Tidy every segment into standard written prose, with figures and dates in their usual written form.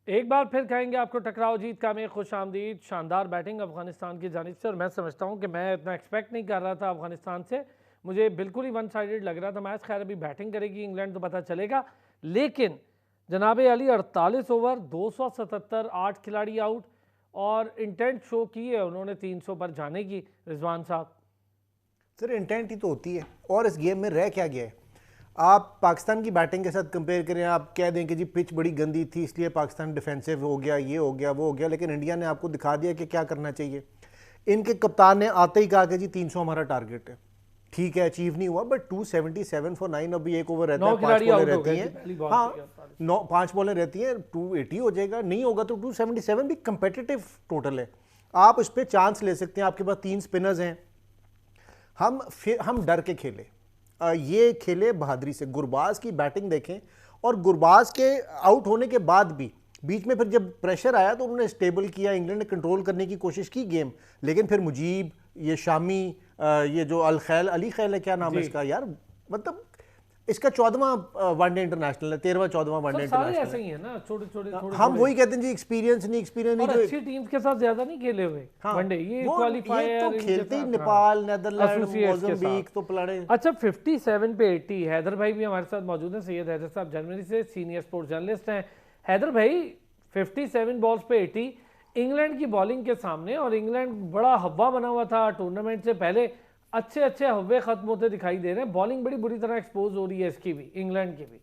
एक बार फिर कहेंगे आपको टकराव जीत का में खुश आमदीद। शानदार बैटिंग अफगानिस्तान की जानिब से, और मैं समझता हूं कि मैं इतना एक्सपेक्ट नहीं कर रहा था अफगानिस्तान से। मुझे बिल्कुल ही वन साइडेड लग रहा था मैच। खैर अभी बैटिंग करेगी इंग्लैंड तो पता चलेगा। लेकिन जनाब अली 48 ओवर 277, 8 खिलाड़ी आउट, और इंटेंट शो की है उन्होंने 300 पर जाने की। रिजवान साहब, सर इंटेंट ही तो होती है, और इस गेम में रह क्या गया है। आप पाकिस्तान की बैटिंग के साथ कंपेयर करें, आप कह दें कि जी पिच बड़ी गंदी थी इसलिए पाकिस्तान डिफेंसिव हो गया, ये हो गया वो हो गया, लेकिन इंडिया ने आपको दिखा दिया कि क्या करना चाहिए। इनके कप्तान ने आते ही कहा कि जी 300 हमारा टारगेट है। ठीक है, अचीव नहीं हुआ, बट 277 फॉर 9, अभी एक ओवर रहता 9 है, 5 खिलाड़ी बॉलें आउट हो रहती गए जी हैं। पहली बॉल हाँ, पे 48। 5 बॉलें रहती हैं, 280 हो जाएगा, नहीं होगा तो 277 भी कंपेटिटिव टोटल है। आप उस पर चांस ले सकते हैं, आपके पास 3 स्पिनर्स हैं। हम डर के खेले, ये खेले बहादुरी से। गुरबाज की बैटिंग देखें, और गुरबाज के आउट होने के बाद भी बीच में फिर जब प्रेशर आया तो उन्होंने स्टेबल किया, इंग्लैंड ने कंट्रोल करने की कोशिश की गेम। लेकिन फिर मुजीब, ये शामी, ये जो अली खैल है, क्या नाम है जी इसका यार, मतलब इसका 14वां वनडे इंटरनेशनल है, 13वां 14वां सर, वनडे सारे इंटरनेशनल ऐसे है। ही है ना, छोटे छोटे थोड़े हम थोड़े। वही कहते हैं जी, एक्सपीरियंस नहीं, एक्सपीरियंस नहीं और जो। अच्छी टीम्स के साथ ज्यादा नहीं खेले हुए हाँ, वनडे, ये ये तो क्वालिफायर इनके खेलते ही साथ। हाँ, नेपाल, नेदरलैंड, एसोसिएट्स के साथ। मोजम्बिक तो पलाड़े। अच्छा, 57 पे 80। हैदर भाई भी हमारे साथ मौजूद हैं। सैयद हैदर साहब जर्मनी से सीनियर स्पोर्ट्स जर्नलिस्ट हैं। हैदर भाई, 57 बॉल्स पे 80 इंग्लैंड की बॉलिंग के सामने, और इंग्लैंड बड़ा हवा बना हुआ था टूर्नामेंट से पहले। अच्छे अच्छे हव्वे खत्म होते दिखाई दे रहे हैं। बॉलिंग बड़ी बुरी तरह एक्सपोज हो रही है इसकी भी, इंग्लैंड की भी।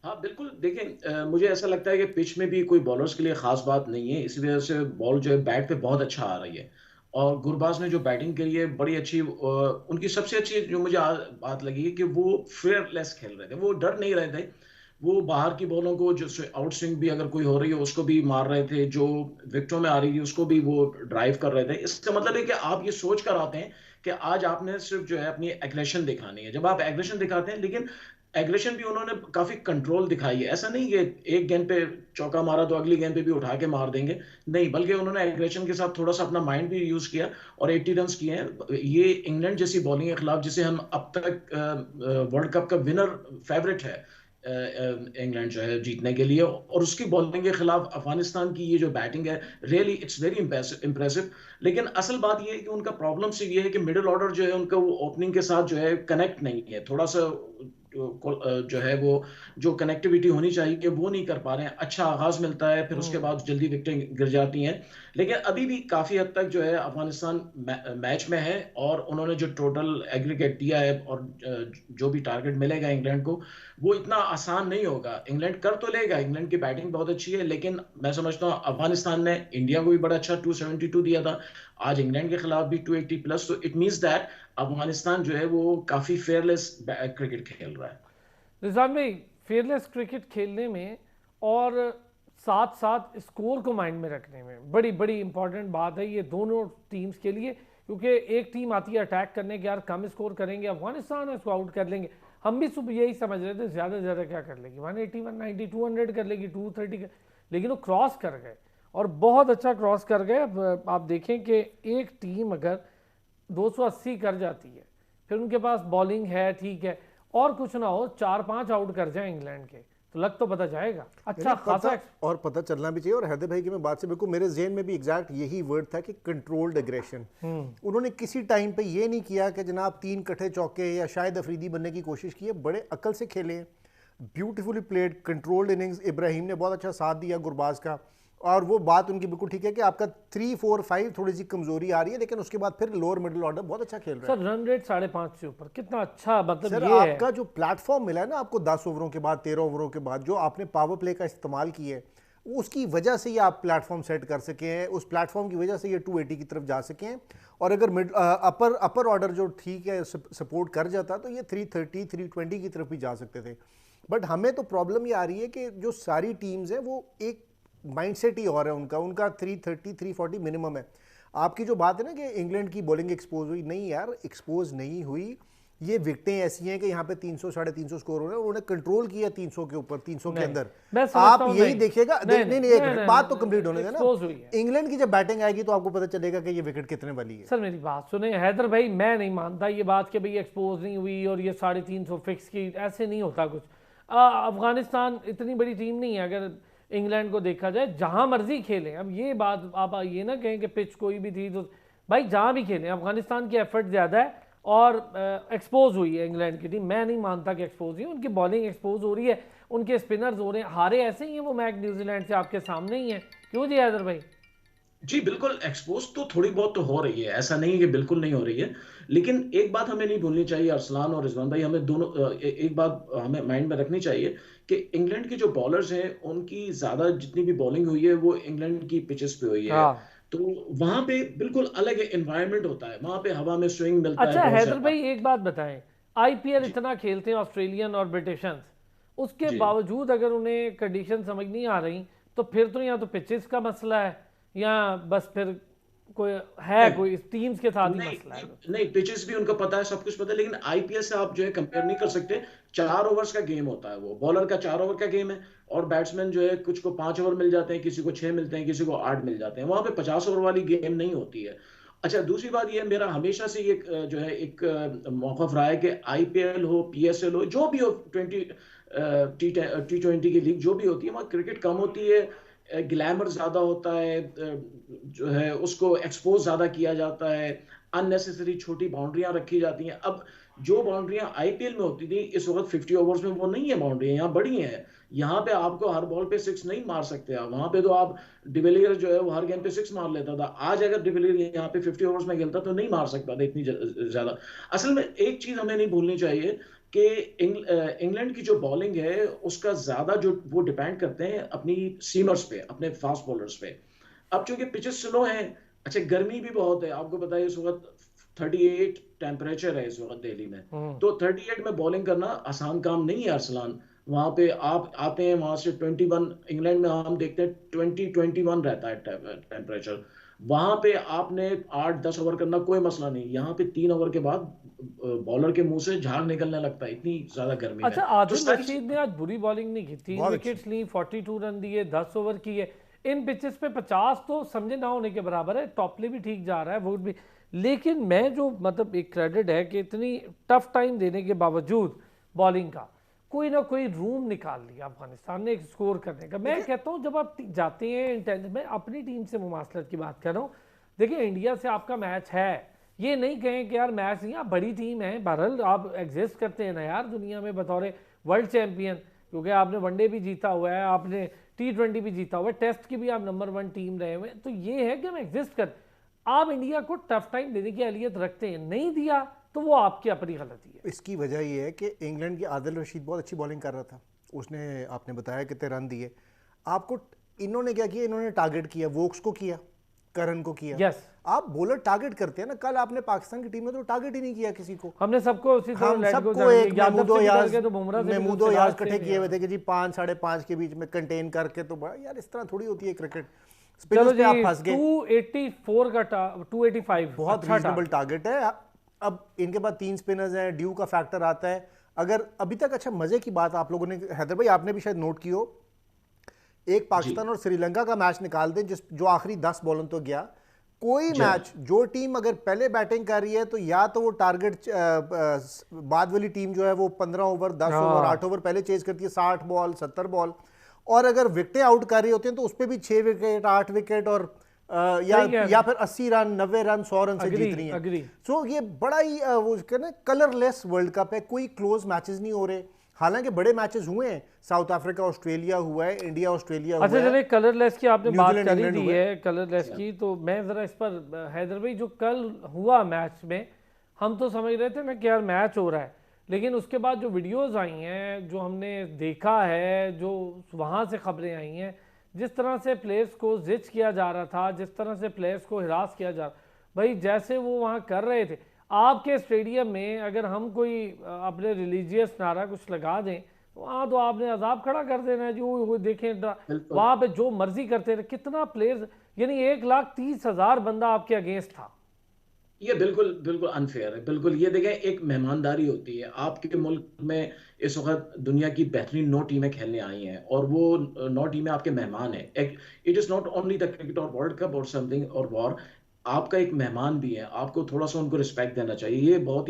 हाँ, बिल्कुल। देखें, मुझे ऐसा लगता है कि पिच में भी कोई बॉलर्स के लिए खास बात नहीं है, इसी वजह से बॉल जो है बैट पे बहुत अच्छा आ रही है। और गुरबाज ने जो बैटिंग करी है बड़ी अच्छी, उनकी सबसे अच्छी जो मुझे बात लगी है कि वो फेयरलेस खेल रहे थे, वो डर नहीं रहे थे। वो बाहर की बॉलों को, जो आउट स्विंग भी अगर कोई हो रही है उसको भी मार रहे थे, जो विकेटों में आ रही थी उसको भी वो ड्राइव कर रहे थे। इसका मतलब है कि आप ये सोच कर आते हैं कि आज आपने सिर्फ जो है अपनी एग्रेशन दिखानी है। जब आप एग्रेशन दिखाते हैं, लेकिन एग्रेशन भी उन्होंने काफी कंट्रोल दिखाई है। ऐसा नहीं कि एक गेंद पे चौका मारा तो अगली गेंद पे भी उठा के मार देंगे, नहीं, बल्कि उन्होंने एग्रेशन के साथ थोड़ा सा अपना माइंड भी यूज किया और 80 रन किए हैं। ये इंग्लैंड जैसी बॉलिंग के खिलाफ, जिसे हम अब तक वर्ल्ड कप का विनर फेवरेट है, इंग्लैंड जो है जीतने के लिए, और उसकी बॉलिंग के खिलाफ अफगानिस्तान की ये जो बैटिंग है, रियली इट्स वेरी इंप्रेसिव। लेकिन असल बात ये है कि उनका प्रॉब्लम सिर्फ ये है कि मिडिल ऑर्डर जो है उनका, वो ओपनिंग के साथ जो है कनेक्ट नहीं है, थोड़ा सा जो है वो जो कनेक्टिविटी होनी चाहिए वो नहीं कर पा रहे हैं। अच्छा आगाज मिलता है, फिर उसके बाद जल्दी विकेटें गिर जाती हैं। लेकिन अभी भी काफी हद तक जो है अफगानिस्तान मैच में है, और उन्होंने जो टोटल एग्रीगेट दिया है और जो भी टारगेट मिलेगा इंग्लैंड को, वो इतना आसान नहीं होगा। इंग्लैंड कर तो लेगा, इंग्लैंड की बैटिंग बहुत अच्छी है, लेकिन मैं समझता हूँ अफगानिस्तान ने इंडिया को भी बड़ा अच्छा 272 दिया था, आज इंग्लैंड के खिलाफ भी 280 प्लस, तो इट मींस दैट अफगानिस्तान जो है वो काफी फेयरलेस क्रिकेट खेल रहा है। रिजवान भाई, फेयरलेस क्रिकेट खेलने में और साथ साथ स्कोर को माइंड में रखने में बड़ी बड़ी इंपॉर्टेंट बात है ये दोनों टीम्स के लिए। क्योंकि एक टीम आती है अटैक करने के, यार कम स्कोर करेंगे, अफगानिस्तान है इसको आउट कर लेंगे। हम भी सुबह यही समझ रहे थे ज़्यादा से ज़्यादा क्या कर लेगी, 180, 190, 200 कर लेगी, 230 कर, लेकिन वो क्रॉस कर गए, और बहुत अच्छा क्रॉस कर गए। अब आप देखें कि एक टीम अगर 280 कर जाती है, फिर उनके पास बॉलिंग है, ठीक है, और कुछ ना हो 4-5 आउट कर जाए इंग्लैंड के, तो लग तो पता जाएगा अच्छा खासा। और पता चलना भी चाहिए। और हैदर भाई की मैं बात से बिल्कुल, मेरे जेहन में भी एग्जैक्ट यही वर्ड था कि कंट्रोल्ड एग्रेशन। उन्होंने किसी टाइम पे ये नहीं किया कि जनाब 3 कट्ठे चौके या शायद अफरीदी बनने की कोशिश की है, बड़े अकल से खेले, beautifully played, controlled innings. Ibrahim ने बहुत अच्छा साथ दिया गुरबाज का, और वो बात उनकी बिल्कुल ठीक है कि आपका 3, 4, 5 थोड़ी सी कमजोरी आ रही है, लेकिन उसके बाद फिर लोअर मिडिल ऑर्डर बहुत अच्छा खेल रहा है। सर रन रेट 5.5 से ऊपर, कितना अच्छा, मतलब सर ये आपका है। जो प्लेटफॉर्म मिला है ना आपको 10 ओवरों के बाद, 13 ओवरों के बाद जो आपने पावर प्ले का इस्तेमाल किया है, उसकी वजह से ये आप प्लेटफॉर्म सेट कर सके हैं, उस प्लेटफॉर्म की वजह से ये 280 की तरफ जा सके हैं। और अगर मिड अपर ऑर्डर जो ठीक है सपोर्ट कर जाता तो ये 330, 320 की तरफ भी जा सकते थे। बट हमें तो प्रॉब्लम ये आ रही है कि जो सारी टीम्स हैं वो एक माइंडसेट ही और है उनका उनका 330, 340 मिनिमम है। आपकी जो बात है ना कि इंग्लैंड की बॉलिंग एक्सपोज हुई, नहीं यार एक्सपोज नहीं हुई। ये विकेटें ऐसी हैं कि यहाँ पे 300, 350 स्कोर हो रहे हैं, उन्होंने कंट्रोल किया 300 के ऊपर, 300 के अंदर। आप यही देखिएगा, नहीं नहीं, एक मिनट बात तो कंप्लीट होने देना। इंग्लैंड की जब बैटिंग आएगी तो आपको पता चलेगा कि ये विकेट कितने वाली है। सर मेरी बात सुने हैदर भाई, मैं नहीं मानता ये बात कि भाई एक्सपोज नहीं हुई और ये 350 फिक्स की, ऐसे नहीं होता कुछ। अफगानिस्तान इतनी बड़ी टीम नहीं है, अगर इंग्लैंड को देखा जाए, जहां मर्जी खेलें। अब ये बात आप ये ना कहें कि पिच कोई भी थी तो भाई जहां भी खेलें, अफगानिस्तान की एफर्ट ज़्यादा है और एक्सपोज हुई है इंग्लैंड की टीम। मैं नहीं मानता कि एक्सपोज हुई, उनकी बॉलिंग एक्सपोज हो रही है, उनके स्पिनर्स हो रहे हैं, हारे ऐसे ही हैं वो मैच न्यूजीलैंड से आपके सामने ही है। क्यों जी हैदर भाई? जी बिल्कुल, एक्सपोज तो थोड़ी बहुत तो हो रही है, ऐसा नहीं है कि बिल्कुल नहीं हो रही है। लेकिन एक बात हमें नहीं भूलनी चाहिए, अरसलान और रिजवान भाई, हमें दोनों एक बात हमें माइंड में रखनी चाहिए कि इंग्लैंड के जो बॉलर्स हैं उनकी ज्यादा जितनी भी बॉलिंग हुई है वो इंग्लैंड की पिचेस पे हुई है। हाँ। तो वहां पे बिल्कुल अलग एनवायरनमेंट होता है, वहां पे हवा में स्विंग मिलता है अच्छा बहुत हैदर ज्यादा। भाई एक बात बताएं, आईपीएल जी इतना खेलते हैं ऑस्ट्रेलियन और ब्रिटिशंस, उसके जी बावजूद अगर उन्हें कंडीशन समझ नहीं आ रही तो फिर तो या तो पिचेस का मसला है या बस फिर कोई है, नहीं कोई टीम्स के साथ ही नहीं मसला नहीं, है। नहीं पिचेस भी उनका पता है, सब कुछ पता है, लेकिन आईपीएल से आप जो है कंपेयर नहीं कर सकते। 4 ओवर्स का गेम होता है, वो बॉलर का 4 ओवर का गेम है। और बैट्समैन जो है, कुछ को 5 ओवर मिल जाते हैं, किसी को 6 मिलते हैं, किसी को 8 मिल जाते हैं। वहां पे 50 ओवर वाली गेम नहीं होती है। अच्छा, दूसरी बात ये, मेरा हमेशा से ये जो है एक मौकफ रहा है कि आईपीएल हो, पीएसएल हो, जो भी हो, 20 T20 की लीग जो भी होती है, वहाँ क्रिकेट कम होती है, ग्लैमर ज्यादा होता है, जो है उसको एक्सपोज ज्यादा किया जाता है, अननेसेसरी छोटी बाउंड्रियां रखी जाती हैं। अब जो बाउंड्रियां आईपीएल में होती थी, इस वक्त 50 ओवर्स में वो नहीं है, बाउंड्रियां यहाँ बड़ी हैं। यहाँ पे आपको हर बॉल पे सिक्स नहीं मार सकते आप। वहां पे तो आप, डिविलियर जो है वो हर गेम पे सिक्स मार लेता था। आज अगर डिविलियर यहाँ पे 50 ओवर्स में खेलता तो नहीं मार सकता था इतनी ज्यादा। असल में एक चीज हमें नहीं भूलनी चाहिए कि इंग्लैंड की जो बॉलिंग है उसका ज्यादा जो वो डिपेंड करते हैं अपनी सीमर्स पे, अपने फास्ट बॉलर्स पे। अब चूंकि पिचेस स्लो हैं, अच्छा गर्मी भी बहुत है, आपको पता है इस वक्त 38 टेम्परेचर है इस वक्त दिल्ली में। हम्म। तो 38 में बॉलिंग करना आसान काम नहीं है अरसलान। वहां पे आप आते हैं, वहां से 21, इंग्लैंड में हम देखते हैं 20-21 रहता है टेम्परेचर। वहां पे आपने 8-10 ओवर करना कोई मसला नहीं, यहाँ पे 3 ओवर के बाद बॉलर के मुंह से झाग निकलने लगता है, इतनी ज्यादा गर्मी में। अच्छा तो आदिल सारी रशीद ने आज बुरी बॉलिंग नहीं की, 3 विकेट्स ली, 42 रन दिए, 10 ओवर की है। इन पिचेस पे 50 तो समझे ना होने के बराबर है। टॉपले भी ठीक जा रहा है, वुड भी। लेकिन मैं जो मतलब एक क्रेडिट है कि इतनी टफ टाइम देने के बावजूद बॉलिंग का कोई ना कोई रूम निकाल लिया अफगानिस्तान ने स्कोर करने का। मैं कहता हूँ जब आप जाते हैं, मैं अपनी टीम से मुमासलत की बात कर रहा हूँ। देखिए इंडिया से आपका मैच है, ये नहीं कहें कि यार मैच नहीं, आप बड़ी टीम है, बहरहाल आप एग्जिस्ट करते हैं ना यार दुनिया में बतौर वर्ल्ड चैंपियन, क्योंकि आपने वनडे भी जीता हुआ है, आपने T20 भी जीता हुआ है, टेस्ट की भी आप नंबर 1 टीम रहे हुए हैं। तो ये है कि हम एग्जिस्ट कर, आप इंडिया को टफ टाइम देने की अहलियत रखते हैं, नहीं दिया तो वो आपकी अपनी गलती है। इसकी वजह ये है कि इंग्लैंड की आदिल रशीद बहुत अच्छी बॉलिंग कर रहा था, उसने, आपने बताया कितने रन दिए आपको। इन्होंने क्या किया, इन्होंने टारगेट किया, वोक्स को किया, करन को किया। यस, आप बॉलर टारगेट करते हैं ना, कल आपने पाकिस्तान की टीम में तो टारगेट ही नहीं किया किसी को। हमने सबको उसी तरह हम let go सबको जाने एक दिया। यादव महमूदो से भी याज, डर गए तो बुमराह से भी, महमूदो सिराज याज से इकट्ठे भी, किए हुए हाँ। थे कि जी 5 साढ़े 5 के बीच में कंटेन करके, तो बड़ा यार इस तरह थोड़ी होती है क्रिकेट। चलो स्पिनर्स पे आप जी, फंस गए। 284 का 285 बहुत अच्छा रीजनेबल टारगेट है। अब इनके पास 3 स्पिनर्स हैं, ड्यू का फैक्टर आता है। अगर अभी तक, अच्छा मजे की बात आप लोगों ने, हैदर भाई आपने भी शायद नोट की हो, एक जी पाकिस्तान और श्रीलंका का मैच निकाल दें जिस जो आखिरी 10 बॉलों तो गया, कोई जी मैच जो टीम अगर पहले बैटिंग कर रही है तो या तो वो टारगेट, बाद वाली टीम जो है वो 15 ओवर, 10 ओवर, 8 ओवर पहले चेज करती है, 60 बॉल, 70 बॉल। और अगर विकेटें आउट कर रही होती हैं तो उस पर भी 6 विकेट, 8 विकेट, और या फिर 80 रन, 90 रन, 100 रन से जीत रही हैं। सो ये बड़ा ही वो कहना कलरलेस वर्ल्ड कप है, कोई क्लोज मैचेस नहीं हो रहे। हालांकि बड़े मैचेस हुए हैं, साउथ अफ्रीका ऑस्ट्रेलिया हुआ है, इंडिया ऑस्ट्रेलिया हुआ अच्छा है। चलिए, कलरलेस की आपने बात न्यूजीलैंड करी इंग्लैंड दी हुआ है कलरलेस की, तो मैं ज़रा इस पर, हैदर भाई जो कल हुआ मैच में, हम तो समझ रहे थे ना कि यार मैच हो रहा है, लेकिन उसके बाद जो वीडियोस आई हैं, जो हमने देखा है, जो वहाँ से खबरें आई हैं, जिस तरह से प्लेयर्स को जिच किया जा रहा था, जिस तरह से प्लेयर्स को हिरास किया जा रहा, भाई जैसे वो वहाँ कर रहे थे। आपके स्टेडियम में अगर हम कोई अपने रिलीजियस नारा कुछ लगा दें, वहाँ तो आपने अजाब खड़ा कर देना है जी। वो देखें बिल्कुल। वहाँ पे जो मर्जी करते रहे, कितना प्लेयर्स, यानी 1,30,000 बंदा आपके अगेंस्ट था। ये बिल्कुल बिल्कुल अनफेयर है, बिल्कुल। ये देखें, एक मेहमानदारी होती है आपके मुल्क में। इस वक्त दुनिया की बेहतरीन 9 टीमें खेलने आई हैं और वो 9 टीमें आपके मेहमान हैं। It is not only the cricket और वर्ल्ड कप और समथिंग और वॉर। आपका एक मेहमान भी है, आपको थोड़ा सा उनको रिस्पेक्ट देना चाहिए। ये बहुत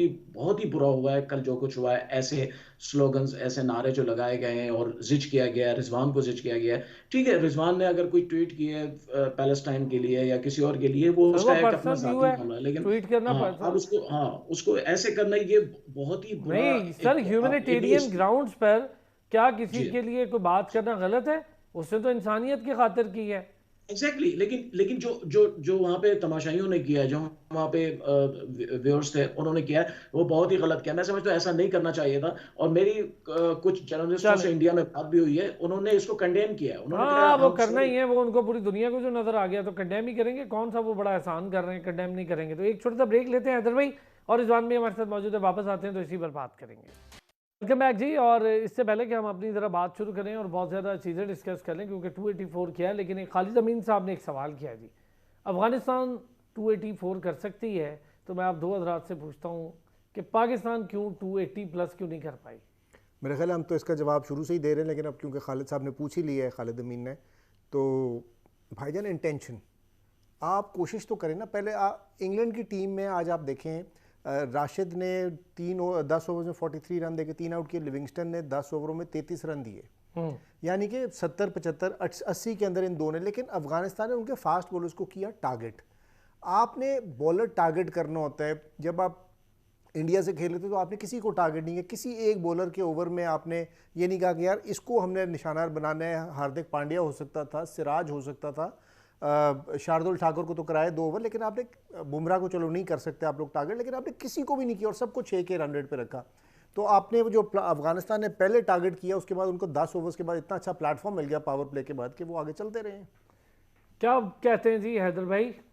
ही बुरा हुआ है कल जो कुछ हुआ है, ऐसे स्लोगन्स, ऐसे नारे जो लगाए गए हैं और जिज किया गया है, रिजवान को जिज किया गया है। ठीक है, रिजवान ने अगर कोई ट्वीट किया है पैलेस्टाइन के लिए या किसी और के लिए, वो सर वो उसका एक अपना पर्सनल व्यू जाती है, मामला है, लेकिन ट्वीट करना हाँ अब पर्सनल। उसको ऐसे करना, ये बहुत ही बुरा नहीं सर, एक ये ह्यूमैनिटेरियन ग्राउंड्स पर क्या किसी जी के लिए कोई बात करना गलत है? उसने तो इंसानियत की खातिर की है। एग्जैक्टली लेकिन जो जो जो वहाँ पे तमाशाइयों ने किया है, जो वहाँ पे व्यूअर्स थे उन्होंने किया है, वो बहुत ही गलत किया। मैं समझता हूँ ऐसा नहीं करना चाहिए था। और मेरी कुछ जर्नलिस्टों चले, से इंडिया में बात भी हुई है, उन्होंने इसको कंडेम किया है। उन्होंने कहा हाँ वो हम करना सॉरी। ही है, वो उनको पूरी दुनिया को जो नजर आ गया तो कंडेम ही करेंगे। कौन सा वो बड़ा एहसान कर रहे हैं, कंडेम नहीं करेंगे। तो एक छोटा सा ब्रेक लेते हैं हैदर भाई, और रिजवान भी हमारे साथ मौजूद है, वापस आते हैं तो इसी पर बात करेंगे। वेलकम बैक जी। और इससे पहले कि हम अपनी ज़रा बात शुरू करें और बहुत ज़्यादा चीज़ें डिस्कस कर लें, क्योंकि 284 किया है, लेकिन एक खालिद अमीन साहब ने एक सवाल किया है जी, अफ़गानिस्तान 284 कर सकती है? तो मैं आप दो हज़रात से पूछता हूँ कि पाकिस्तान क्यों 280 प्लस क्यों नहीं कर पाई? मेरे ख्याल है हम तो इसका जवाब शुरू से ही दे रहे हैं, लेकिन अब क्योंकि खालिद साहब ने पूछ ही लिया है, खालिद अमीन ने, तो भाईजान इंटेंशन आप कोशिश तो करें ना। पहले इंग्लैंड की टीम में आज आप देखें, राशिद ने 10 ओवर में 43 रन देके 3 आउट किए, लिविंगस्टन ने 10 ओवरों में 33 रन दिए, यानी कि 70 75 80 के अंदर इन दोनों। लेकिन अफगानिस्तान ने उनके फास्ट बॉलर्स को किया टारगेट। आपने बॉलर टारगेट करना होता है। जब आप इंडिया से खेल रहे थे तो आपने किसी को टारगेट नहीं किया, किसी एक बॉलर के ओवर में आपने ये नहीं कहा कि यार इसको हमने निशाना बनाना है। हार्दिक पांड्या हो सकता था, सिराज हो सकता था, शार्दुल ठाकुर को तो कराए 2 ओवर, लेकिन आपने बुमराह को चलो नहीं कर सकते आप लोग टारगेट, लेकिन आपने किसी को भी नहीं किया और सबको 6 के रन रेट पे रखा। तो आपने वो जो अफगानिस्तान ने पहले टारगेट किया, उसके बाद उनको 10 ओवर्स के बाद इतना अच्छा प्लेटफॉर्म मिल गया पावर प्ले के बाद कि वो आगे चलते रहे। क्या कहते हैं जी हैदर भाई, हाँ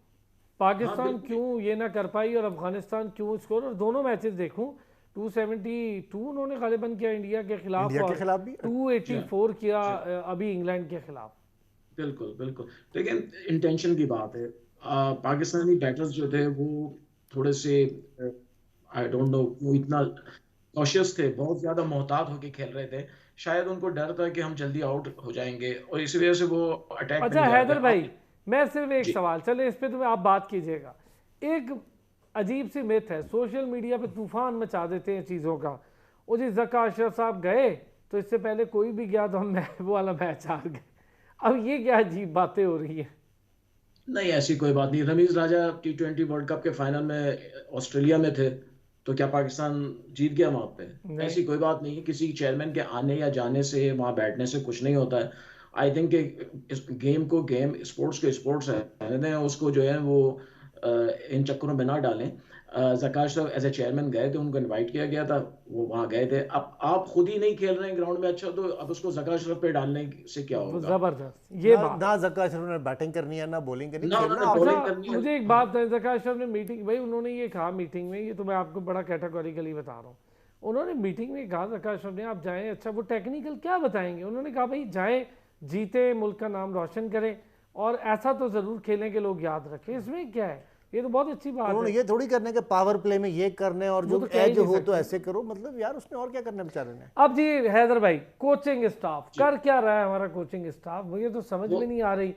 पाकिस्तान बिल्कुल क्यों ये ना कर पाई और अफगानिस्तान क्यों स्कोर? और दोनों मैचेस देखूं, 272 उन्होंने गालिबन किया इंडिया के खिलाफ, इंडिया के और खिलाफ भी 284 किया जी अभी इंग्लैंड के खिलाफ। बिल्कुल। लेकिन इंटेंशन की बात है। पाकिस्तानी बैटर्स जो थे वो थोड़े से, आई डोंट नो, वो इतना कॉशियस थे, बहुत ज्यादा मोहतात होके खेल रहे थे। शायद उनको डर था कि हम जल्दी आउट हो जाएंगे और इसी वजह से वो अटैक पे अच्छा नहीं जा रहे हैदर थे। भाई, आप मैं सिर्फ एक जी सवाल, चले इस पे तो आप बात कीजिएगा। एक अजीब सी मिथ है, सोशल मीडिया पे तूफान मचा देते हैं चीज़ों का। वो जी ज़का अशरफ साहब गए तो इससे पहले कोई भी गया तो हम वो वाला मैच हार गए। अब ये क्या अजीब बातें हो रही हैं? नहीं, ऐसी कोई बात नहीं। रमीज राजा T20 वर्ल्ड कप के फाइनल में ऑस्ट्रेलिया में थे, तो क्या पाकिस्तान जीत गया वहां पे? नहीं, ऐसी कोई बात नहीं है। किसी चेयरमैन के आने या जाने से, वहां बैठने से कुछ नहीं होता है। आई थिंक इस गेम को गेम, स्पोर्ट्स को स्पोर्ट्स रहने दें, उसको जो है वो इन चक्करों में ना डालें। जकाश साहब एज ए चेयरमैन गए थे, उनको इनवाइट किया गया था, वो वहां गए थे। अब आप खुद ही नहीं खेल रहे हैं ग्राउंड में अच्छा, तो अब उसको जकाश साहब पे डालने से क्या वो होगा? ज़बरदस्त ये ना बात ना है। जक्का अशरफ ने बैटिंग करनी है ना बॉलिंग करनी, ना खेलना उन्होंने आपने। बॉलिंग अच्छा करनी है। मुझे एक हाँ बात है, ज़का अशरफ ने मीटिंग, भाई उन्होंने ये कहा मीटिंग में, ये तो मैं आपको बड़ा कैटेगोरिकली बता रहा हूँ, उन्होंने मीटिंग में कहा ज़का अशरफ ने, आप जाएं, अच्छा वो टेक्निकल क्या बताएंगे? उन्होंने कहा भाई जाएं, जीते, मुल्क का नाम रोशन करें, और ऐसा तो ज़रूर खेलें कि लोग याद रखें। इसमें क्या है? ये तो बहुत अच्छी बात उन्होंने है। ये थोड़ी करने के पावर प्ले में ये करने और वो जो तो कह ही एज नहीं हो तो सकते। ऐसे करो, मतलब यार उसने और क्या करना है बेचारे ने। अब जी हैदर भाई, कोचिंग स्टाफ जी कर क्या रहा है हमारा कोचिंग स्टाफ? मुझे तो समझ वो में नहीं आ रही।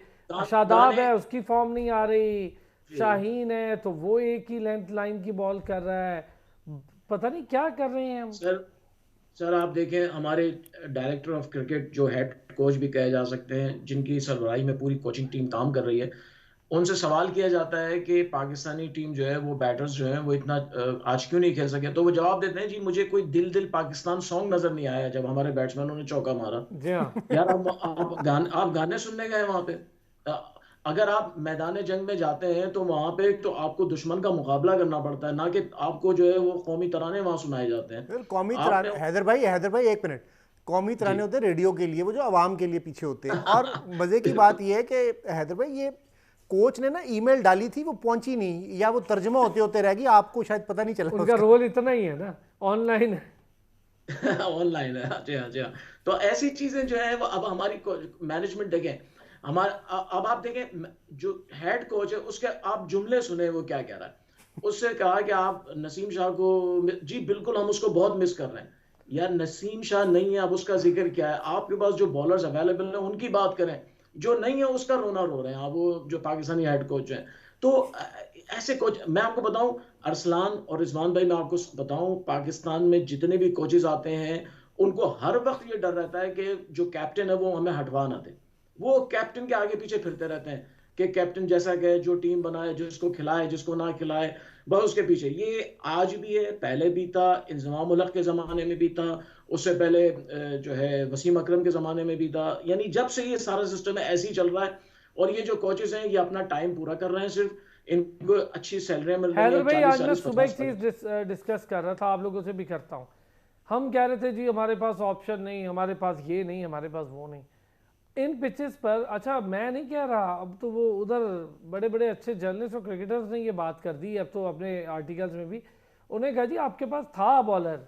शादाब गाने है, उसकी फॉर्म नहीं आ रही। जी शाहीन है तो वो एक ही लेंथ लाइन की बॉल कर रहा है। पता नहीं क्या कर रहे हैं हम। सर सर आप देखें, हमारे डायरेक्टर ऑफ क्रिकेट जो हेड कोच भी कहे जा सकते हैं, जिनकी सरबराही में पूरी कोचिंग टीम काम कर रही है, उनसे सवाल किया जाता है कि पाकिस्तानी टीम जो है, वो बैटर्स जो हैं वो इतना आज क्यों नहीं खेल सके, तो वो जवाब देते हैं जी मुझे कोई दिल दिल पाकिस्तान सॉन्ग नजर नहीं आया जब हमारे बैट्समैनों ने चौका मारा। जी हाँ। यार आप गाने सुनने गए वहां पे? अ, अगर आप मैदान जंग में जाते हैं तो वहां पे तो आपको दुश्मन का मुकाबला करना पड़ता है, ना कि आपको जो है वो कौमी तराने वहां सुनाए जाते हैं। फिर कौमी आपने तराने, हैदर भाई एक मिनट, कौमी जी तराने होते हैं रेडियो के लिए, वो जो आवाम के लिए पीछे होते हैं। और मजे की बात यह है कि हैदर भाई, ये कोच ने ना ईमेल डाली थी, वो पहुंची नहीं, या वो तर्जमा होते होते रह गई, आपको शायद पता नहीं चला उनका उसका। रोल इतना ही है ना, ऑनलाइन है। ऑनलाइन है। हाँ जी, हाँ जी, हाँ। तो ऐसी चीजें जो है वो अब हमारी मैनेजमेंट देखें, हमारा अब आप देखें, जो हेड कोच है उसके आप जुमले सुने वो क्या कह रहा है। उससे कहा कि आप नसीम शाह को, जी बिल्कुल हम उसको बहुत मिस कर रहे हैं। यार नसीम शाह नहीं है, अब उसका जिक्र क्या है? आपके पास जो बॉलर्स अवेलेबल हैं उनकी बात करें, जो नहीं है उसका रोना रो रहे हैं आप, वो जो पाकिस्तानी हेड कोच हैं। तो ऐसे कोच मैं आपको बताऊं, अरसलान और रिजवान भाई, मैं आपको बताऊं, पाकिस्तान में जितने भी कोचेज आते हैं उनको हर वक्त ये डर रहता है कि जो कैप्टन है वो हमें हटवा ना दे। वो कैप्टन के आगे पीछे फिरते रहते हैं कि कैप्टन जैसा कहे, जो टीम बनाए, जिसको खिलाए जिसको ना खिलाए, बस उसके पीछे। ये आज भी है, पहले भी था, इंजमाम उल हक के ज़माने में भी था, उससे पहले जो है वसीम अकरम के ज़माने में भी था। यानी जब से ये सारा सिस्टम है ऐसे ही चल रहा है। और ये जो कोचेज हैं ये अपना टाइम पूरा कर रहे हैं, सिर्फ इनको अच्छी सैलरियां मिल रही हैदर हैं, भाई, आज मैं 40 सुबह 50 एक चीज़ डिस्कस कर रहा था, आप लोगों से भी करता हूँ। हम कह रहे थे जी हमारे पास ऑप्शन नहीं, हमारे पास ये नहीं, हमारे पास वो नहीं इन पिचेस पर। अच्छा, मैं नहीं कह रहा, अब तो वो उधर बड़े बड़े अच्छे जर्नलिस्ट और क्रिकेटर्स ने ये बात कर दी अब तो अपने आर्टिकल्स में भी। उन्हें कहा जी आपके पास था बॉलर,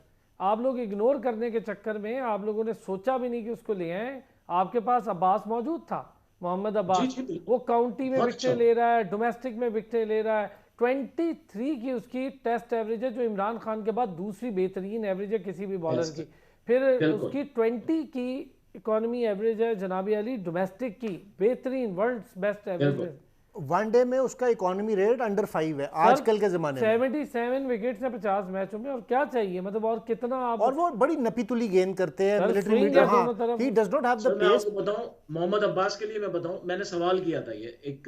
आप लोग इग्नोर करने के चक्कर में आप लोगों ने सोचा भी नहीं कि उसको ले आए। आपके पास अब्बास मौजूद था, मोहम्मद जी अब्बास, जी बिल्कुल, वो काउंटी में बहुत विकेटें अच्छा। ले रहा है, डोमेस्टिक में विकेटें ले रहा है। 23 की उसकी टेस्ट एवरेज है, जो इमरान खान के बाद दूसरी बेहतरीन एवरेज है किसी भी बॉलर बेस्ट की। है, फिर बिल्कुल। उसकी 20 की इकोनॉमी एवरेज है जनाबी अली, डोमेस्टिक की बेहतरीन, वर्ल्ड बेस्ट एवरेज बिल्कुल। में। वनडे में उसका इकोनॉमी रेट अंडर 5 है सर आजकल के ज़माने में। 77 विकेट्स हैं 50 मैचों में, और क्या चाहिए मतलब, और कितना आप। और वो बड़ी नपीतुली गेंद करते हैं, सर मिलिट्री स्विंग मीटर। है हाँ, दोनों तरफ। He does not have the sir मैं पेस। आपको बताऊं, मोहम्मद अब्बास के लिए मैं बताऊं, मैंने सवाल किया था, ये एक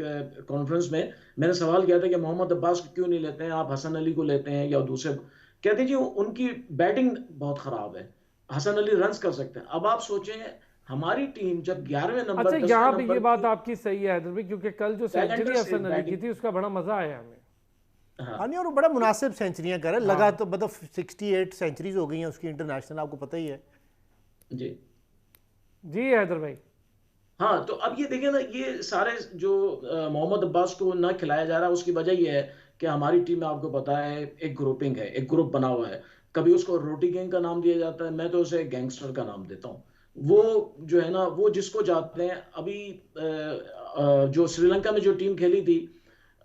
कॉन्फ्रेंस में मैंने सवाल किया था कि मोहम्मद अब्बास को क्यों नहीं लेते हैं आप, हसन अली को लेते हैं या दूसरे। कहते जी उनकी बैटिंग बहुत खराब है, हसन अली रन्स कर सकते हैं। अब आप सोचें, हमारी टीम जब 11वें अच्छा, नंबर 10वें यहाँ पे ये नंबर बात की आपकी सही है हैदर भाई, क्योंकि कल जो सेंचुरी टैलेंटर से हसन अली की बैटिंग। थी उसका बड़ा मजा आया हमें। हाँ हाँ नहीं, और वो बड़ा मुनासिब सेंचुरियां करे लगा, हाँ तो मतलब 68 सेंचुरीज हो गई हैं उसकी इंटरनेशनल, आपको पता ही है। जी। जी हैदर भाई। हाँ तो अब ये देखिए ना, ये सारे जो मोहम्मद अब्बास को ना खिलाया जा रहा है, उसकी वजह ये है कि हमारी टीम में आपको पता है एक ग्रुपिंग है, एक ग्रुप बना हुआ है। कभी उसको रोटी गैंग का नाम दिया जाता है, मैं तो उसे गैंगस्टर का नाम देता हूँ। वो जो है ना, वो जिसको जाते हैं अभी जो श्रीलंका में जो टीम खेली थी,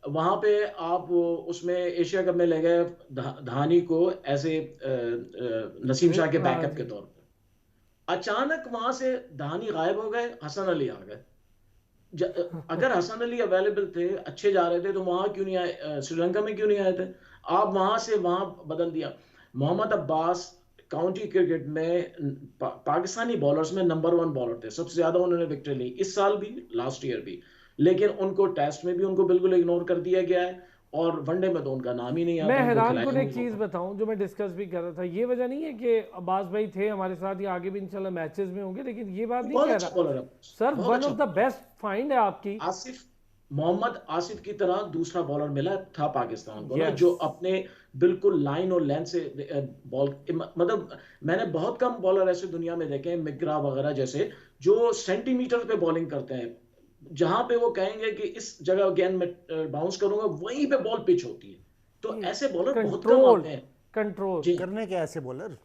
वहां पे आप उसमें एशिया कप में ले गए धानी को एज ए नसीम शाह के हाँ बैकअप के जी। तौर पर। अचानक वहां से धानी गायब हो गए, हसन अली आ गए। अगर हसन अली अवेलेबल थे, अच्छे जा रहे थे, तो वहां क्यों नहीं आए, श्रीलंका में क्यों नहीं आए थे? आप वहां से वहां बदल दिया। मोहम्मद अब्बास काउंटी क्रिकेट में पाकिस्तानी बॉलर्स में नंबर 1 बॉलर थे, सबसे ज्यादा उन्होंने विकेट ली, इस साल भी, लास्ट ईयर भी। लेकिन उनको टेस्ट में भी उनको बिल्कुल इग्नोर कर दिया गया है, और वनडे में तो उनका नाम ही नहीं मैं आता, उनको हैरान खिलाया कुन एक नहीं चीज़ मौका। बताऊं जो मैं डिस्कस भी कर रहा था, ये वजह नहीं है कि अब्बास भाई थे हमारे साथ, या आगे भी इंशाल्लाह मैचेस में होंगे, लेकिन ये बात नहीं बहुत कह अच्छा रहा। बॉलर है, सर बहुत वन अच्छा of the bowler. Best find है आपकी। आसिफ, मोहम्मद आसिफ की तरह दूसरा बॉलर मिला था पाकिस्तान को ना, यस। जो अपने बिल्कुल लाइन और लेंथ से बॉल, मतलब मैंने बहुत कम बॉलर ऐसे दुनिया में देखे हैं, मिग्रा वगैरह जैसे, जो सेंटीमीटर पे बॉलिंग करते हैं। जहां पे वो कहेंगे कि इस जगह गेंद में बाउंस करूंगा, वहीं पे बॉल पिच होती है। तो ऐसे बॉलर बहुत कम कंट्रोल, आते हैं। कंट्रोल। जी। करने क्या ऐसे बॉलर,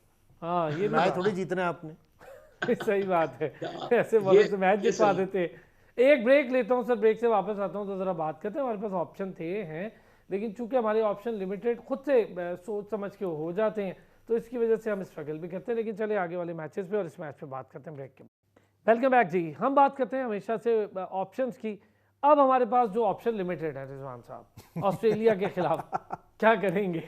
हाँ ये भी मैच बात थोड़ी जीतना है आपने। सही बात है। ऐसे ये बॉलर से मैच ये जितवा सही। देते। एक ब्रेक लेता हूँ सर, ब्रेक से वापस आता हूँ तो ज़रा बात करते हैं। हमारे पास ऑप्शन थे हैं, लेकिन चूंकि हमारे ऑप्शन लिमिटेड खुद से सोच समझ के हो जाते हैं, तो इसकी वजह से हम स्ट्रगल भी करते हैं। लेकिन चले आगे वाले मैचेस पे और इस मैच पे बात करते हैं ब्रेक के बाद। वेलकम बैक जी। हम बात करते हैं हमेशा से ऑप्शंस की। अब हमारे पास जो ऑप्शन लिमिटेड है रिजवान साहब, ऑस्ट्रेलिया के खिलाफ क्या करेंगे?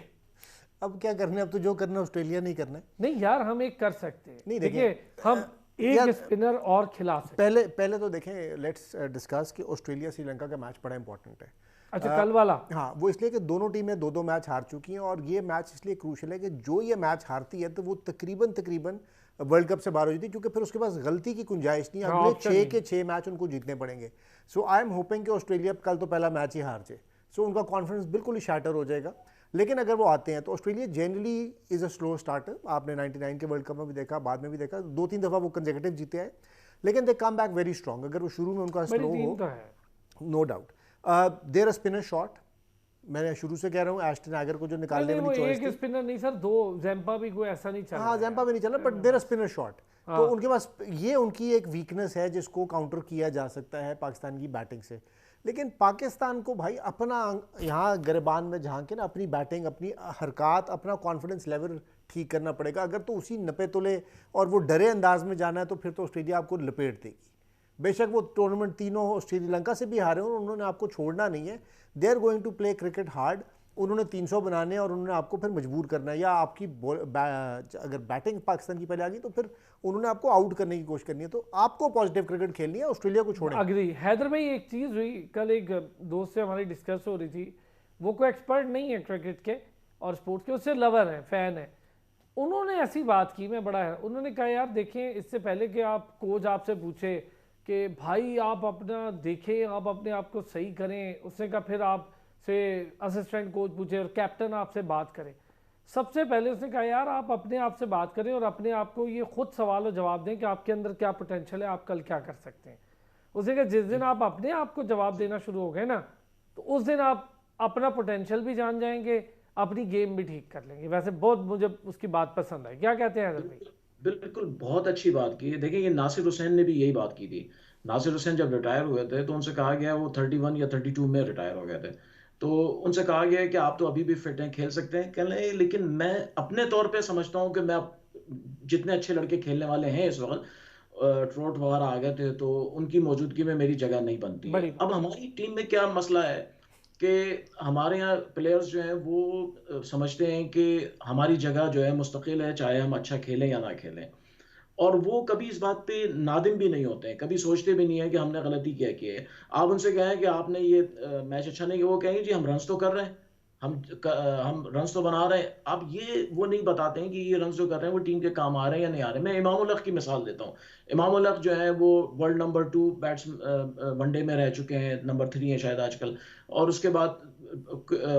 अब क्या करना है, अब तो जो करना है ऑस्ट्रेलिया नहीं करना है। नहीं यार, हम एक कर सकते हैं। नहीं, देखिए हम यार, एक स्पिनर और खिला सकते हैं। पहले तो देखें, लेट्स डिस्कस कि ऑस्ट्रेलिया श्रीलंका का मैच बड़ा इंपॉर्टेंट है। अच्छा कल वाला? हाँ, वो इसलिए कि दोनों टीमें 2-2 मैच हार चुकी हैं, और ये मैच इसलिए क्रूशल है कि जो ये मैच हारती है तो वो तकरीबन वर्ल्ड कप से बाहर हो जाती है, क्योंकि फिर उसके पास गलती की गुंजाइश नहीं है। हाँ, अगले option 6 नहीं। के 6 मैच उनको जीतने पड़ेंगे। सो आई एम होपिंग कि ऑस्ट्रेलिया कल तो पहला मैच ही हार जाए, सो उनका कॉन्फिडेंस बिल्कुल ही शैटर हो जाएगा। लेकिन अगर वो आते हैं तो Australia generally is a slow starter. आपने 99 के वर्ल्ड कप में भी देखा, बाद में भी देखा, 2-3 दफ़ा वो कंसेक्यूटिव जीते हैं, लेकिन दे कम बैक वेरी स्ट्रॉन्ग। अगर वो शुरू में उनका बड़ी स्लो टीम हो, तो है। No doubt. There a spinner shot, मैंने शुरू से कह रहा हूँ, एस्टन एगर को जो निकालने नहीं, वो वाली चॉइस एक थी। स्पिनर नहीं सर, 2। जैम्पा भी कोई ऐसा नहीं चल रहा हाँ, है जैम्पा भी नहीं चल रहा, but there a spinner shot. हाँ। तो उनके पास ये उनकी एक वीकनेस है जिसको काउंटर किया जा सकता है पाकिस्तान की बैटिंग से। लेकिन पाकिस्तान को भाई अपना यहाँ गिरबान में झांक के ना अपनी बैटिंग, अपनी हरकत, अपना कॉन्फिडेंस लेवल ठीक करना पड़ेगा। अगर तो उसी नपे तुले और वो डरे अंदाज में जाना है तो फिर तो ऑस्ट्रेलिया आपको लपेट देगी। बेशक वो टूर्नामेंट तीनों श्रीलंका से भी हारे और उन्होंने आपको छोड़ना नहीं है। They are going to play cricket hard. उन्होंने 300 बनाने और उन्होंने आपको फिर मजबूर करना है, या आपकी अगर बैटिंग पाकिस्तान की पहले आ गई तो फिर उन्होंने आपको आउट करने की कोशिश करनी है। तो आपको पॉजिटिव क्रिकेट खेलनी है, ऑस्ट्रेलिया को छोड़ें। अग्री। हैदर भाई एक चीज़ हुई कल, एक दोस्त से हमारी डिस्कस हो रही थी, वो कोई एक्सपर्ट नहीं है क्रिकेट के और स्पोर्ट्स के, उससे लवर है, फ़ैन है। उन्होंने ऐसी बात की, मैं बड़ा है, उन्होंने कहा यार देखें, इससे पहले कि आप कोच आपसे पूछे कि भाई आप अपना देखें, आप अपने आप को सही करें, उसने कहा फिर आप से असिस्टेंट कोच पूछे और कैप्टन आपसे बात करे, सबसे पहले उसने कहा यार आप अपने आप से बात करें और अपने आप को ये खुद सवाल और जवाब दें कि आपके अंदर क्या पोटेंशियल है, आप कल क्या कर सकते हैं। उसने कहा जिस दिन आप अपने आप को जवाब देना शुरू हो गए ना, तो उस दिन आप अपना पोटेंशियल भी जान जाएंगे, अपनी गेम भी ठीक कर लेंगे। वैसे बहुत मुझे उसकी बात पसंद आई। क्या कहते हैं हैदर भाई? बिल्कुल बहुत अच्छी बात की है। देखिए ये नासिर हुसैन ने भी यही बात की थी। नासिर हुसैन जब रिटायर हुए थे तो उनसे कहा गया, वो 31 या 32 में रिटायर हो गए थे, तो उनसे कहा गया कि आप तो अभी भी फिट हैं, खेल सकते हैं। कह रहे लेकिन मैं अपने तौर पे समझता हूँ कि मैं जितने अच्छे लड़के खेलने वाले हैं इस वक्त, ट्रोट वगैरह आ गए थे, तो उनकी मौजूदगी में मेरी जगह नहीं बनती है। बड़ी अब हमारी टीम में क्या मसला है कि हमारे यहाँ प्लेयर्स जो हैं वो समझते हैं कि हमारी जगह जो है मुस्तकिल है, चाहे हम अच्छा खेलें या ना खेलें, और वो कभी इस बात पे नादिम भी नहीं होते हैं, कभी सोचते भी नहीं है कि हमने गलती क्या की है। आप उनसे कहें कि आपने ये मैच अच्छा नहीं किया, वो कहेंगे जी हम रन्स तो कर रहे हैं, हम रन्स तो बना रहे हैं। अब ये वो नहीं बताते हैं कि ये रन्स जो कर रहे हैं वो टीम के काम आ रहे हैं या नहीं आ रहे हैं। मैं इमाम उल हक की मिसाल देता हूँ। इमाम उल हक जो है वो वर्ल्ड नंबर 2 बैट्स वनडे में रह चुके हैं, नंबर 3 है शायद आजकल, और उसके बाद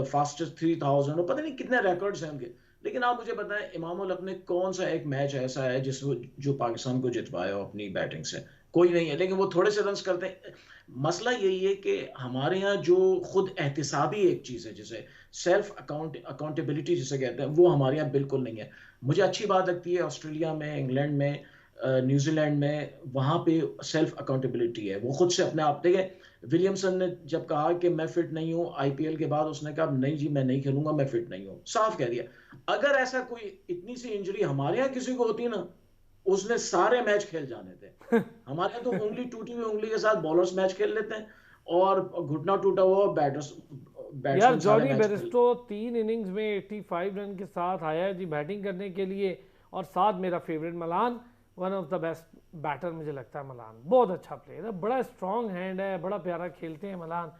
फास्टेस्ट 3000 और पता नहीं कितने रिकॉर्ड्स हैं उनके। लेकिन आप मुझे बताएं इमाम उल हक ने कौन सा एक मैच ऐसा है जिस जो पाकिस्तान को जितवाया हो अपनी बैटिंग से? कोई नहीं है, लेकिन वो थोड़े से रन्स करते हैं। मसला यही है कि हमारे यहाँ जो खुद एहतिसाबी एक चीज़ है, जिसे सेल्फ अकाउंटेबिलिटी जिसे कहते हैं, वो हमारे यहाँ बिल्कुल नहीं है। मुझे अच्छी बात लगती है ऑस्ट्रेलिया में, इंग्लैंड में, न्यूजीलैंड में, वहाँ पे सेल्फ अकाउंटेबिलिटी है। वो खुद से अपने आप देखें, विलियमसन ने जब कहा कि मैं फिट नहीं हूँ आईपीएल के बाद, उसने कहा नहीं जी मैं नहीं खेलूंगा, मैं फिट नहीं हूँ, साफ कह दिया। अगर ऐसा कोई इतनी सी इंजरी हमारे यहाँ किसी को होती ना, उसने सारे मैच खेल जाने थे। हमारे यहाँ तो उंगली टूटी हुई उंगली के साथ बॉलर्स मैच खेल लेते हैं, और घुटना टूटा हुआ बैटर्स यार बैट्समैन सारे जॉनी मैच खेल। बेरिस्टो 3 इनिंग्स में 85 रन के साथ आया है जी बैटिंग करने के लिए, और साथ मेरा favourite Malan, one of the best batter मुझे लगता है मलान, बहुत अच्छा प्लेयर है, बड़ा स्ट्रॉन्ग हैंड है, बड़ा प्यारा खेलते हैं मलान।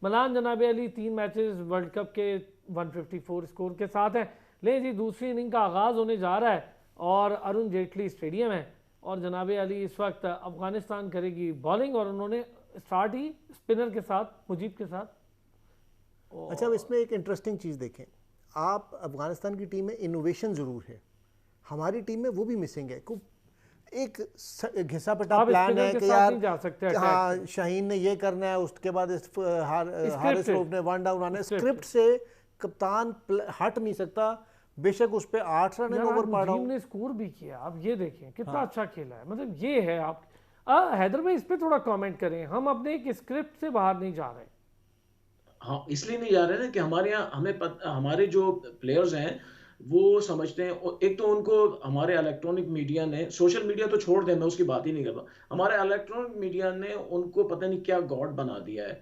मलान जनाब अली 3 मैचेस वर्ल्ड कप के 154 स्कोर के साथ हैं। ले जी दूसरी इनिंग का आगाज़ होने जा रहा है और अरुण जेटली स्टेडियम है, और जनाब अली इस वक्त अफगानिस्तान करेगी बॉलिंग, और उन्होंने स्टार्ट ही स्पिनर के साथ, मुजीब के साथ। अच्छा, अब इसमें एक इंटरेस्टिंग चीज़ देखें, आप अफगानिस्तान की टीम में इनोवेशन ज़रूर है, हमारी टीम में वो भी मिसिंग है। एक घिसा पिटा प्लान है कि यार हाँ शाहीन ने ये करना है, उसके बाद हारिस रऊफ ने 1 डाउन आना है, स्क्रिप्ट से कप्तान हट नहीं सकता। बेशक उस पे 8 रन ओवर पा रहा हूं, ने स्कोर भी किया। आप ये देखें कितना अच्छा खेला है, मतलब ये है। आप हैदर भाई इस पे थोड़ा कमेंट करें, हम अपने एक स्क्रिप्ट से बाहर नहीं जा रहे। हाँ, इसलिए नहीं जा रहे ना कि हमारे यहाँ हमारे जो प्लेयर्स हैं वो समझते हैं, एक तो उनको हमारे इलेक्ट्रॉनिक मीडिया ने, सोशल मीडिया तो छोड़ दें, मैं उसकी बात ही नहीं करता, हमारे इलेक्ट्रॉनिक मीडिया ने उनको पता नहीं क्या गॉड बना दिया है।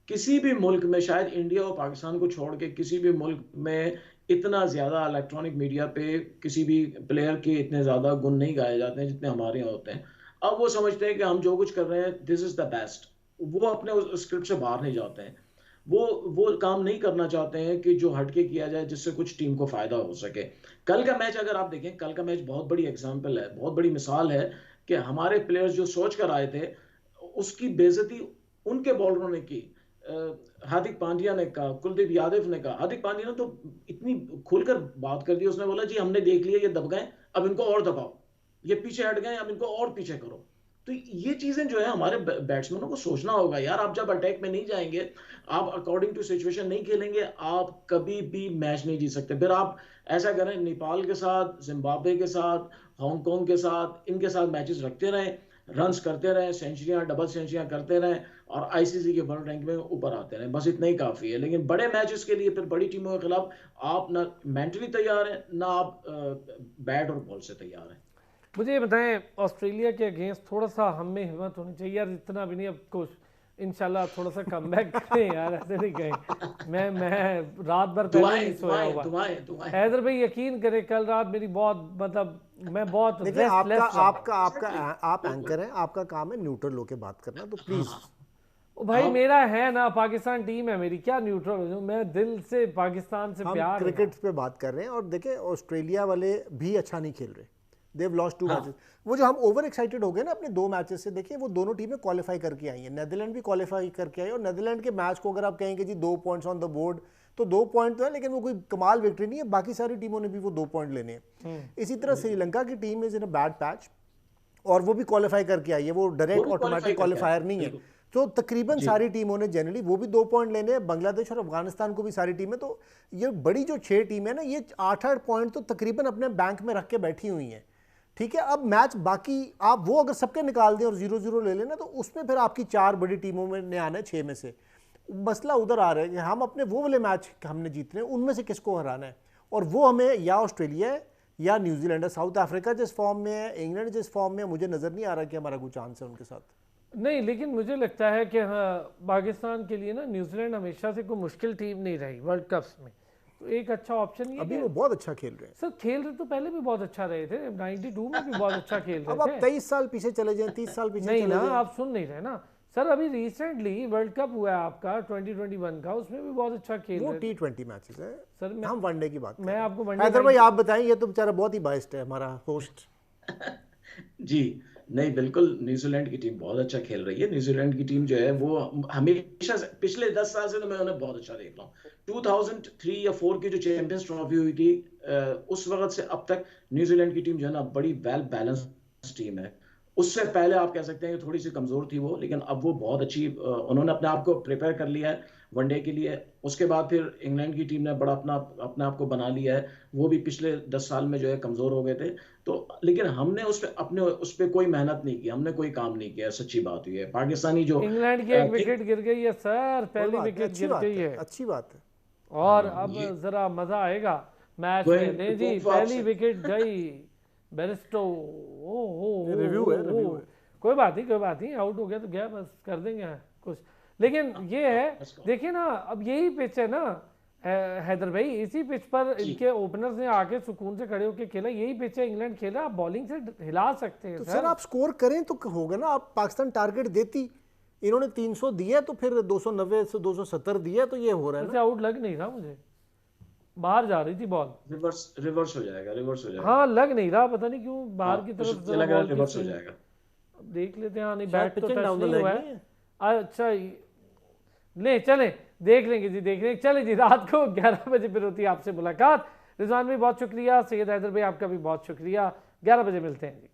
किसी भी मुल्क में, शायद इंडिया और पाकिस्तान को छोड़ के किसी भी मुल्क में इतना ज़्यादा इलेक्ट्रॉनिक मीडिया पे किसी भी प्लेयर के इतने ज़्यादा गुण नहीं गाए जाते हैं जितने हमारे यहाँ होते हैं। अब वो समझते हैं कि हम जो कुछ कर रहे हैं दिस इज़ द बेस्ट, वो अपने उस स्क्रिप्ट से बाहर नहीं जाते हैं। वो काम नहीं करना चाहते हैं कि जो हटके किया जाए जिससे कुछ टीम को फायदा हो सके। कल का मैच अगर आप देखें, कल का मैच बहुत बड़ी एग्जांपल है, बहुत बड़ी मिसाल है कि हमारे प्लेयर्स जो सोच कर आए थे उसकी बेइज्जती उनके बॉलरों ने की। हार्दिक पांड्या ने कहा, कुलदीप यादव ने कहा, हार्दिक पांड्या ने तो इतनी खुलकर बात कर दी, उसने बोला जी हमने देख लिया ये दब गए, अब इनको और दबाओ, ये पीछे हट गए, अब इनको और पीछे करो। तो ये चीजें जो है हमारे बैट्समैनों को सोचना होगा यार, आप जब अटैक में नहीं जाएंगे, आप अकॉर्डिंग टू सिचुएशन नहीं खेलेंगे, आप कभी भी मैच नहीं जीत सकते। फिर आप ऐसा करें, नेपाल के साथ, जिम्बाब्वे के साथ, हांगकांग के साथ, इनके साथ मैचेस रखते रहें, रन्स करते रहें, सेंचुरियां डबल सेंचुरियां करते रहें, और आईसीसी के वर्ल्ड रैंक में ऊपर आते रहें, बस इतना ही काफी है। लेकिन बड़े मैचेस के लिए, फिर बड़ी टीमों के खिलाफ आप ना मेंटली तैयार हैं, ना आप बैट और बॉल से तैयार हैं। मुझे ये बताएं, ऑस्ट्रेलिया के अगेंस्ट थोड़ा सा हम में हिम्मत होनी चाहिए यार, इतना भी नहीं, अब कुछ इंशाल्लाह थोड़ा सा कमबैक करें यार, ऐसे नहीं कहें। मैं रात भर पहले नहीं सोया हुआ। दुआएं। हैदर भाई यकीन करें, कल रात मेरी बहुत मतलब मैं बहुत देखिए restless रहा। आप एंकर हैं, आपका काम है न्यूट्रल होके बात करना, तो प्लीज। ओ भाई मेरा है ना, पाकिस्तान टीम है मेरी, क्या न्यूट्रल हो जाऊं मैं, दिल से पाकिस्तान से हम प्यार है। क्रिकेट पे बात कर रहे हैं, और देखें ऑस्ट्रेलिया वाले भी अच्छा नहीं खेल रहे, देव लॉस्ट 2 मैचेस। वो जो हम ओवर एक्साइटेड हो गए ना अपने 2 मैचेस से, देखिए वो दोनों टीमें क्वालिफाई करके आई हैं, नेदरलैंड भी क्वालिफाई करके आई, और नेदरलैंड के मैच को अगर आप कहेंगे जी 2 पॉइंट्स ऑन द बोर्ड, तो 2 पॉइंट तो है, लेकिन वो कोई कमाल विक्ट्री नहीं है, बाकी सारी टीमों ने भी वो 2 पॉइंट लेने हैं। इसी तरह श्रीलंका की team is in a bad patch, और वो भी क्वालिफाई करके आई है, वो डायरेक्ट ऑटोमेटिक क्वालिफायर नहीं है। तो तकरीबन सारी टीमों ने जनरली वो भी 2 पॉइंट लेने हैं, बांग्लादेश और अफगानिस्तान को भी सारी टीमें। तो ये बड़ी जो 6 टीमें ना, ये 8-8 पॉइंट तो तकरीबन अपने बैंक में रख के बैठी हुई हैं, ठीक है। अब मैच बाकी आप वो अगर सबके निकाल दें और 0-0 ले लेना, तो उसमें फिर आपकी 4 बड़ी टीमों में ने आना है 6 में से। मसला उधर आ रहा है कि हम अपने वो वाले मैच हमने जीतने हैं, उनमें से किसको हराना है, और वो हमें या ऑस्ट्रेलिया है या न्यूजीलैंड है। साउथ अफ्रीका जिस फॉर्म में है, इंग्लैंड जिस फॉर्म में है, मुझे नज़र नहीं आ रहा कि हमारा कोई चांस है उनके साथ। नहीं, लेकिन मुझे लगता है कि हाँ, पाकिस्तान के लिए ना न्यूजीलैंड हमेशा से कोई मुश्किल टीम नहीं रही वर्ल्ड कप्स में, तो एक अच्छा ऑप्शन ये अभी वो बहुत अच्छा खेल रहे हैं सर। खेल रहे तो पहले भी बहुत अच्छा रहे थे, 92 में भी बहुत अच्छा खेल अब रहे आप थे। 23 साल पीछे चले जाएं, 30 साल पीछे नहीं चले ना, जाएं। आप सुन नहीं रहे ना सर, अभी रिसेंटली वर्ल्ड कप हुआ है आपका 2021 का, उसमें भी बहुत अच्छा खेल वो रहे थे। T20 मैचेस है सर हम वनडे की बात मैं आपको वनडे हैदर भाई आप बताएं, ये तो बेचारा बहुत ही बाइस्ड है हमारा होस्ट। जी नहीं, बिल्कुल न्यूजीलैंड की टीम बहुत अच्छा खेल रही है। न्यूजीलैंड की टीम जो है वो हमेशा पिछले 10 साल से तो मैं उन्हें बहुत अच्छा देख रहा हूँ। 2003 या 4 की जो चैंपियंस ट्रॉफी हुई थी, उस वक्त से अब तक न्यूजीलैंड की टीम जो है ना, बड़ी वेल बैलेंस्ड टीम है। उससे पहले आप कह सकते हैं कि थोड़ी सी कमजोर थी वो, लेकिन अब वो बहुत अच्छी, उन्होंने अपने आप को प्रिपेयर कर लिया है वनडे के लिए। उसके बाद फिर इंग्लैंड की टीम ने बड़ा अपने आप को बना लिया है। वो भी पिछले 10 साल में जो है कमजोर हो गए थे, तो लेकिन हमने उस पर कोई मेहनत नहीं की, हमने कोई काम नहीं किया। सच्ची बात हुई है। पाकिस्तानी जो इंग्लैंड की एक विकेट गिर गई है सर, पहली विकेट गिर गई है, अच्छी बात है। और अब जरा मजा आएगा मैच में। नहीं जी, पहली विकेट गई बेरिस्टो। रिव्यू है। कोई बात नहीं, आउट हो गया तो गया, बस कर देंगे कुछ। लेकिन ये है, देखिए ना, अब यही पिच है ना हैदर भाई, इसी पिच पर इनके ओपनर्स ने आके सुकून से खड़े होकर खेला, यही पिच है, इंग्लैंड खेला, आप बॉलिंग से हिला सकते हैं। तो सर आप स्कोर करें तो होगा ना, आप पाकिस्तान टारगेट देती, इन्होंने 300 दिया तो फिर 290 से 270 दिया, तो ये हो रहा है ना। आउट लग नहीं रहा, मुझे बाहर जा रही थी बॉल, रिवर्स हो जाएगा। हाँ लग नहीं रहा, पता नहीं क्यों बाहर की तरफ रिवर्स हो जाएगा। देख लेते हैं। हाँ नहीं, बैट तो टच डाउन नहीं हुआ है। अच्छा ले चले, देख लेंगे जी, देख लेंगे। चले जी, रात को 11 बजे फिर होती है आपसे मुलाकात। रिजवान भाई बहुत शुक्रिया, सैयद हैदर भाई आपका भी बहुत शुक्रिया। 11 बजे मिलते हैं जी।